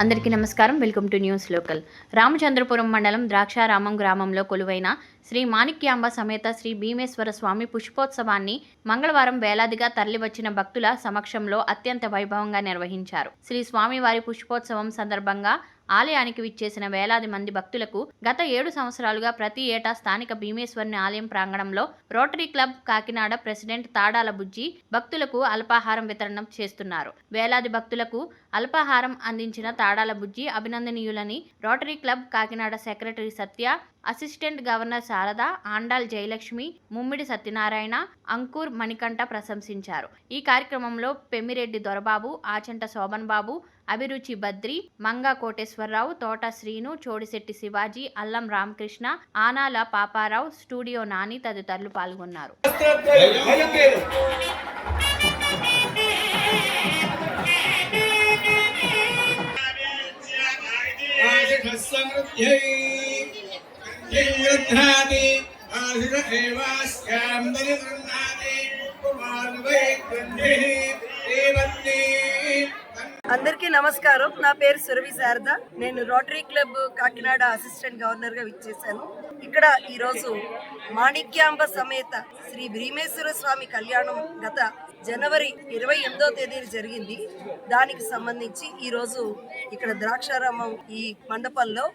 అందరికీ నమస్కారం. Welcome to news local. Ramachandrapuram మండలం ద్రాక్షారామం గ్రామంలో కొలువైన శ్రీ మాణిక్యాంబ సమేత శ్రీ భీమేశ్వర స్వామి పుష్పోత్సవాన్ని మంగళవారం వేలాదిగా తరలివచ్చిన భక్తుల సమక్షంలో అత్యంత వైభవంగా నిర్వహించారు. శ్రీ స్వామివారి పుష్పోత్సవం సందర్భంగా ఆలయానికి విచ్చేసిన వేలాది మంది భక్తులకు గత 7 సంవత్సరాలుగా ప్రతి ఏటా స్థానిక భీమేశ్వరుని ఆలయం ప్రాంగణంలో Rotary Club Kakinada president Tadala Bujji భక్తులకు అల్పాహారం వితరణ చేస్తున్నారు. వేలాది భక్తులకు అల్పాహారం అందించిన తాడాల బుజ్జి అభినందనీయులని Rotary Club Kakinada secretary Satya, assistant governor Sarada, Andal Jayalakshmi, Mummidi Satyanarayana, Ankur Manikanta ప్రశంసించారు. ఈ కార్యక్రమంలో పెమ్మిరెడ్డి దొరబాబు, ఆచంట శోభన్ బాబు, అభిరుచి బద్రి, మంగా కోటేశ్వరరావు, తోట శ్రీను, చోడిశెట్టి శివాజీ, అల్లం రామకృష్ణ, ఆనాల పాపారావు, స్టూడియో నాని తదితరులు పాల్గొన్నారు. అందరికీ నమస్కారం. నా పేరు సురవి శారద. నేను rotary Club Kakinada assistant governor గా విచ్చేశాను. ఇక్కడ ఈరోజు మాణిక్యాంబ సమేత శ్రీ భీమేశ్వర స్వామి కళ్యాణం గత జనవరి 28వ తేదీన జరిగింది. దానికి సంబంధించి ఈరోజు ఇక్కడ ద్రాక్షారామం ఈ మండపంలో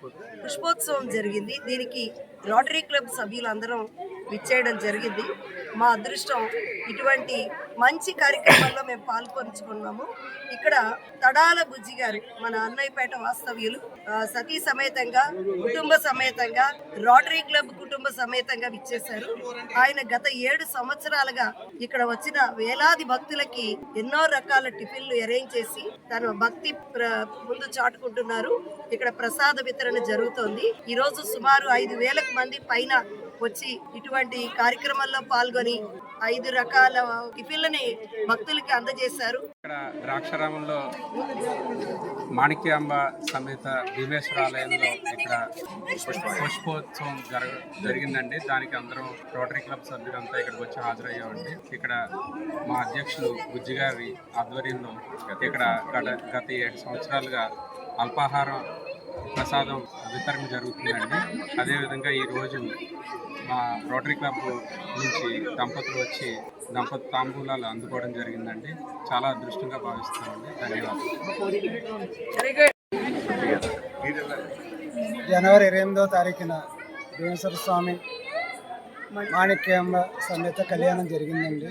పుష్పోత్సవం జరిగింది. దీనికి రోటరీ క్లబ్ సభ్యులందరం విచ్చేయడం జరిగింది. మా అదృష్టం ఇటువంటి మంచి కార్యక్రమాల్లో మేము పాల్పంచుకున్నాము. ఇక్కడ తడాల బుజ్జి గారు మన అన్నయ్యపేట వాస్తవ్యులు సతీ సమేతంగా కుటుంబ సమేతంగా రోటరీ క్లబ్ కుటుంబ సమేతంగా విచ్చేశారు. ఆయన గత 7 సంవత్సరాలుగా ఇక్కడ వచ్చిన వేలాది భక్తులకి ఎన్నో రకాల టిఫిన్లు అరేంజ్ చేసి తన భక్తి ముందు చాటుకుంటున్నారు. ఇక్కడ ప్రసాద వితరణ జరుగుతోంది. ఈరోజు సుమారు 5,000 మంది పైన వచ్చి ఇటువంటి కార్యక్రమాల్లో పాల్గొని 5 రకాల టిఫిన్లని భక్తులకి అందజేశారు. ఇక్కడ ద్రాక్షారామంలో మాణిక్యాంబ సమేత భీమేశ్వర ఆలయంలో ఇక్కడ పుష్పోత్సవం జరిగిందండి. దానికి అందరం రోటరీ క్లబ్ సభ్యులంతా ఇక్కడికి వచ్చి హాజరయ్యామండి. ఇక్కడ మా అధ్యక్షులు బుజ్జి గారి ఆధ్వర్యంలో ఇక్కడ గత 7 సంవత్సరాలుగా అల్పాహారం ప్రసాదం వితరణ జరుగుతుందండి. అదేవిధంగా ఈరోజు మా రోటరీ క్లబ్ నుంచి దంపతులు వచ్చి తాంబూలాలు అందుకోవడం జరిగిందండి. చాలా అదృష్టంగా భావిస్తున్నామండి. ధన్యవాదాలు. జనవరి 28వ తారీఖున భీమేశ్వర స్వామి మాణిక్యాంబ సమేత కళ్యాణం జరిగిందండి.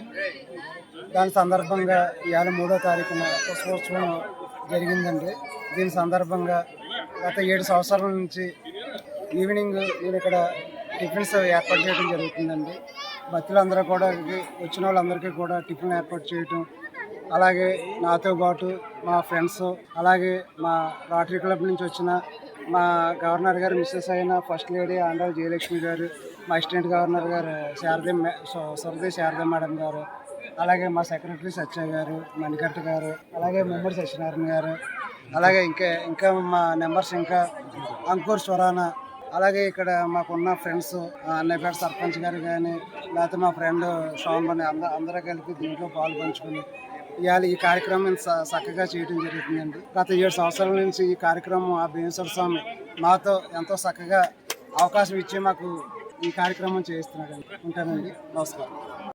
దాని సందర్భంగా ఇవాళ 3వ తారీఖున పుష్పోత్సవం జరిగిందండి. దీని సందర్భంగా గత 7 సంవత్సరాల నుంచి ఈవినింగ్ నేను ఇక్కడ టిఫిన్స్ ఏర్పాటు చేయడం జరుగుతుందండి. భక్తులందరూ కూడా వచ్చిన వాళ్ళందరికీ కూడా టిఫిన్ ఏర్పాటు చేయటం, అలాగే నాతో పాటు మా ఫ్రెండ్స్, అలాగే మా రోటరీ క్లబ్ నుంచి వచ్చిన మా గవర్నర్ గారు మిస్సెస్ అయిన ఫస్ట్ లేడీ ఆండాల్ జయలక్ష్మి గారు, మా అసిస్టెంట్ గవర్నర్ గారు సురది శారద మేడం గారు, అలాగే మా సెక్రటరీ సత్య గారు, మణికంఠ గారు, అలాగే ముమ్మడి సత్యనారాయణ గారు, అలాగే ఇంకా మా మెంబర్స్ ఇంకా అంకుర్ స్వరాన, అలాగే ఇక్కడ మాకున్న ఫ్రెండ్స్ అన్నయ్యపేట సర్పంచ్ గారు కానీ, లేకపోతే మా ఫ్రెండ్ షోన్ అందరూ కలిపి దీంట్లో పాల్పంచుకుని ఇవాళ ఈ కార్యక్రమం చక్కగా చేయడం జరుగుతుందండి. గత 7 సంవత్సరాల నుంచి ఈ కార్యక్రమం ఆ భీమేశ్వర స్వామి మాతో ఎంతో చక్కగా అవకాశం ఇచ్చి మాకు ఈ కార్యక్రమం చేయిస్తున్నాడండి. ఉంటానండి. నమస్కారం.